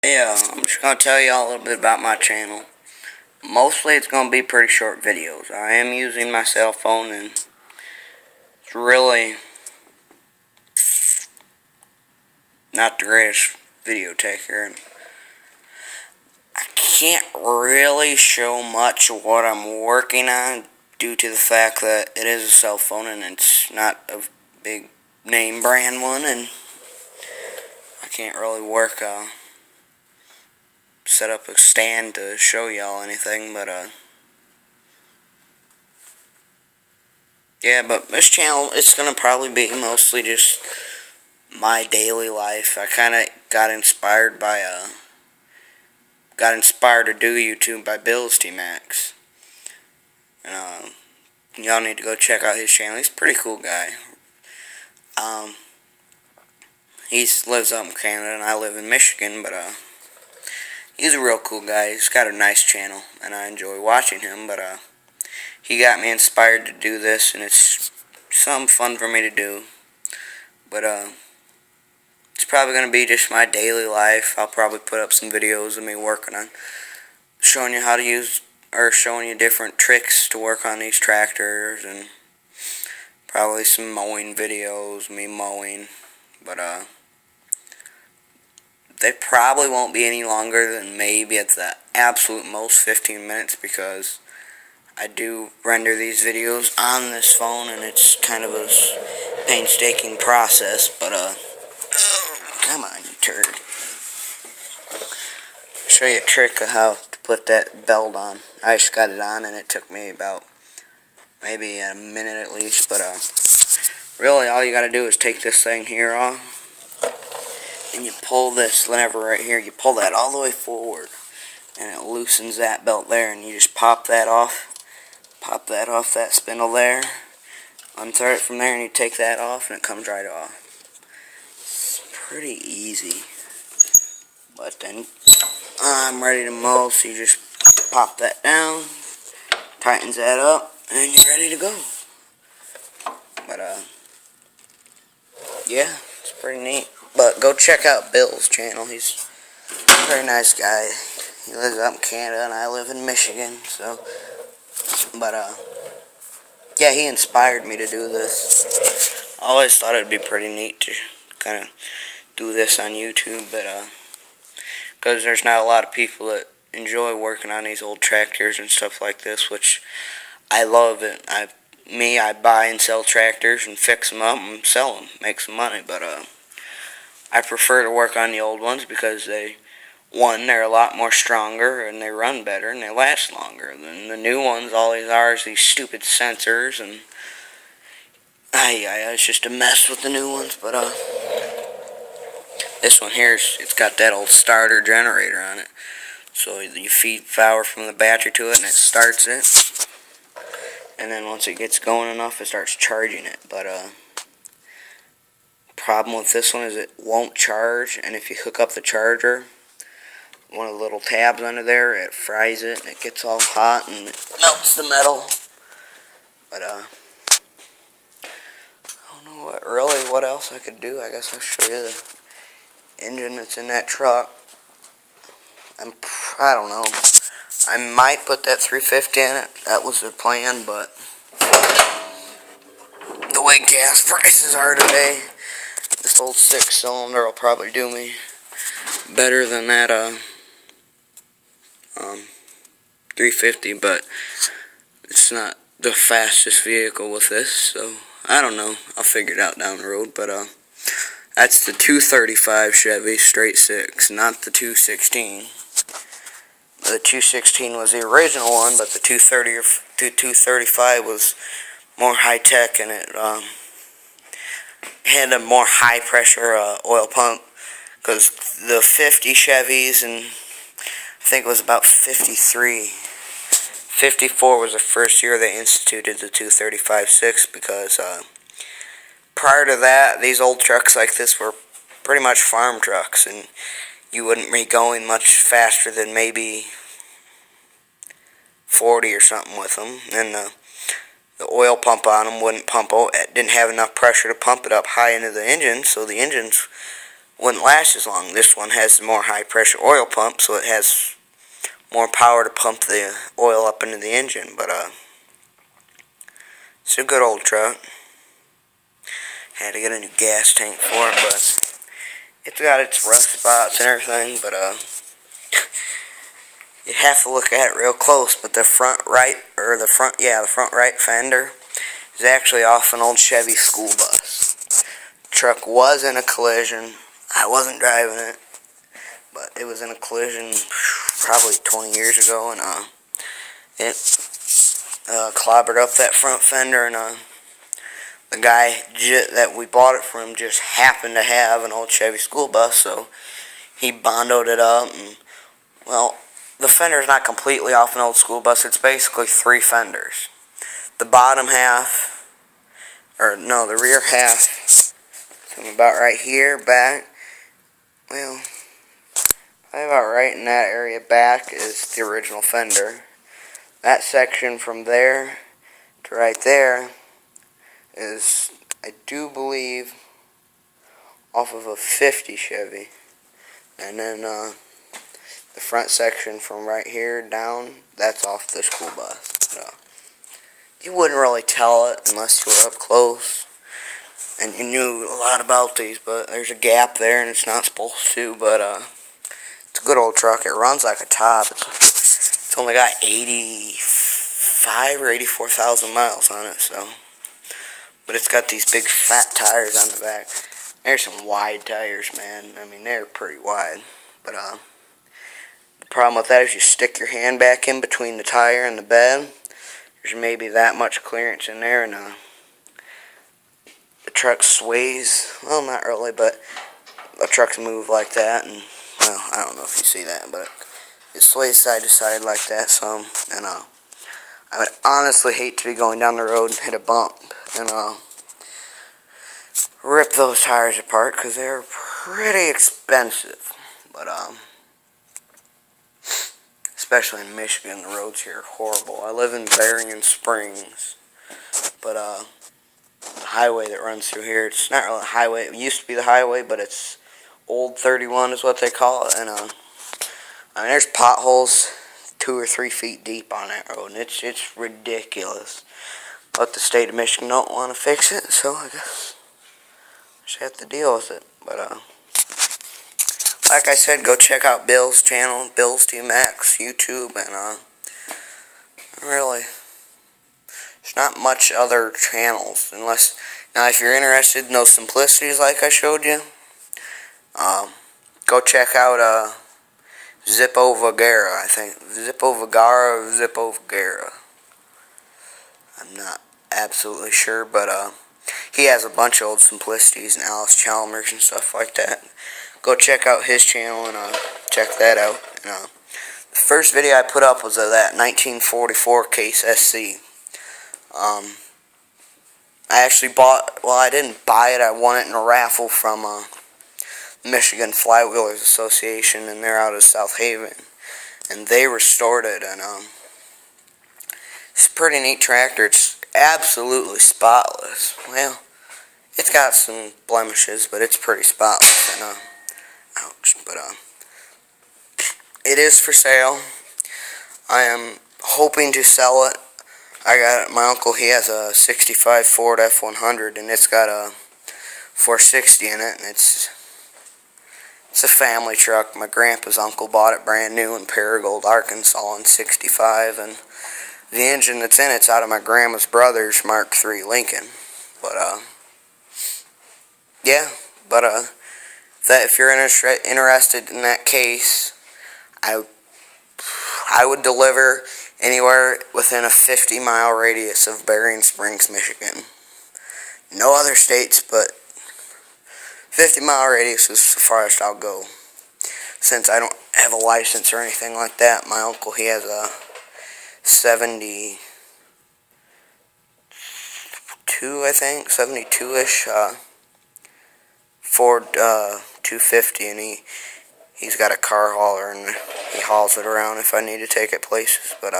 Yeah, I'm just going to tell you all a little bit about my channel. Mostly it's going to be pretty short videos. I am using my cell phone and it's really not the greatest video taker. And I can't really show much of what I'm working on due to the fact that it is a cell phone and it's not a big name brand one, and I can't really set up a stand to show y'all anything, but yeah, but this channel, it's going to probably be mostly just my daily life. I kind of got inspired to do YouTube by Bill's T-Max. And, y'all need to go check out his channel. He's a pretty cool guy. He lives up in Canada, and I live in Michigan, but, he's a real cool guy. He's got a nice channel, and I enjoy watching him, but, he got me inspired to do this, and it's something fun for me to do. But, it's probably going to be just my daily life. I'll probably put up some videos of me working on showing you how to use, or showing you different tricks to work on these tractors, and probably some mowing videos, me mowing. But, they probably won't be any longer than maybe at the absolute most 15 minutes, because I do render these videos on this phone, and it's kind of a painstaking process, but, come on, you turd. I'll show you a trick of how to put that belt on. I just got it on, and it took me about maybe a minute at least, but, really all you gotta do is take this thing here off, and you pull this lever right here, you pull that all the way forward, and it loosens that belt there, and you just pop that off that spindle there, unthread it from there, and you take that off, and it comes right off. It's pretty easy. But then I'm ready to mow, so you just pop that down, tightens that up, and you're ready to go. But, yeah, it's pretty neat. But go check out Bill's channel. He's a very nice guy. He lives up in Canada, and I live in Michigan, so, but, yeah, he inspired me to do this. I always thought it'd be pretty neat to kind of do this on YouTube, but, because there's not a lot of people that enjoy working on these old tractors and stuff like this, which I love it. I buy and sell tractors and fix them up and sell them, make some money, but, I prefer to work on the old ones because they're a lot more stronger, and they run better, and they last longer than the new ones. All these are is these stupid sensors, and it's just a mess with the new ones. But this one here, it's got that old starter generator on it, so you feed power from the battery to it, and it starts it, and then once it gets going enough, it starts charging it. But problem with this one is it won't charge, and if you hook up the charger, one of the little tabs under there, it fries it, and it gets all hot, and it melts the metal. But, I don't know what else I could do. I guess I'll show you the engine that's in that truck. I don't know. I might put that 350 in it. That was the plan, but the way gas prices are today, this old 6-cylinder will probably do me better than that, 350, but it's not the fastest vehicle with this, so I don't know. I'll figure it out down the road, but that's the 235 Chevy straight six, not the 216. The 216 was the original one, but the 235 was more high tech, and it had a more high pressure oil pump, because the 50 Chevys, and I think it was about 53, 54 was the first year they instituted the 235-6, because prior to that, these old trucks like this were pretty much farm trucks, and you wouldn't be going much faster than maybe 40 or something with them, and the oil pump on them wouldn't pump out. It didn't have enough pressure to pump it up high into the engine, so the engines wouldn't last as long. This one has more high pressure oil pump, so it has more power to pump the oil up into the engine. But it's a good old truck. Had to get a new gas tank for it, but it's got its rust spots and everything. But you have to look at it real close. But the front right fender is actually off an old Chevy school bus. The truck was in a collision. I wasn't driving it, but it was in a collision probably 20 years ago, and it clobbered up that front fender, and the guy that we bought it from just happened to have an old Chevy school bus, so he bondoed it up, and, well, the fender's not completely off an old school bus. It's basically 3 fenders. The bottom half, the rear half, about right here, back, well, about right in that area back is the original fender. That section from there to right there is, I do believe, off of a 50 Chevy. And then the front section from right here down, that's off the school bus. So you wouldn't really tell it unless you were up close and you knew a lot about these, but there's a gap there and it's not supposed to, but it's a good old truck. It runs like a top. It's only got 85 or 84,000 miles on it, so. But it's got these big fat tires on the back. There's some wide tires, man. I mean, they're pretty wide. But the problem with that is you stick your hand back in between the tire and the bed. There's maybe that much clearance in there, and the truck sways. Well, not really, but the trucks move like that, and, well, I don't know if you see that, but it sways side to side like that some, and I would honestly hate to be going down the road and hit a bump and rip those tires apart, because they're pretty expensive. But especially in Michigan, the roads here are horrible. I live in Berrien Springs, but the highway that runs through here, it's not really a highway. It used to be the highway, but it's Old 31 is what they call it, and I mean, there's potholes 2 or 3 feet deep on that road, and it's ridiculous. But the state of Michigan don't want to fix it, so I guess I just have to deal with it. But like I said, go check out Bill's channel, Bill's T-Max, YouTube, and really, there's not much other channels, unless, now if you're interested in those simplicities like I showed you, go check out Zippo Vergara, I think. Zippo Vergara or Zippo Vergara. I'm not absolutely sure, but he has a bunch of old simplicities and Alice Chalmers and stuff like that. Go check out his channel and check that out. And, the first video I put up was of that 1944 Case SC. I actually bought, well, I didn't buy it, I won it in a raffle from Michigan Flywheelers Association, and they're out of South Haven, and they restored it, and it's a pretty neat tractor. It's absolutely spotless. Well, it's got some blemishes, but it's pretty spotless, and ouch, but it is for sale. I am hoping to sell it. I got it, my uncle, he has a 65 Ford F100, and it's got a 460 in it, and it's a family truck. My grandpa's uncle bought it brand new in Paragould, Arkansas in '65, and the engine that's in it's out of my grandma's brother's Mark III Lincoln. But yeah, but that if you're interested in that case, I would deliver anywhere within a 50-mile radius of Berrien Springs, Michigan. No other states, but 50-mile radius is the farthest I'll go. Since I don't have a license or anything like that, my uncle, he has a 72, I think, 72-ish Ford 250, and he's got a car hauler, and he hauls it around if I need to take it places. But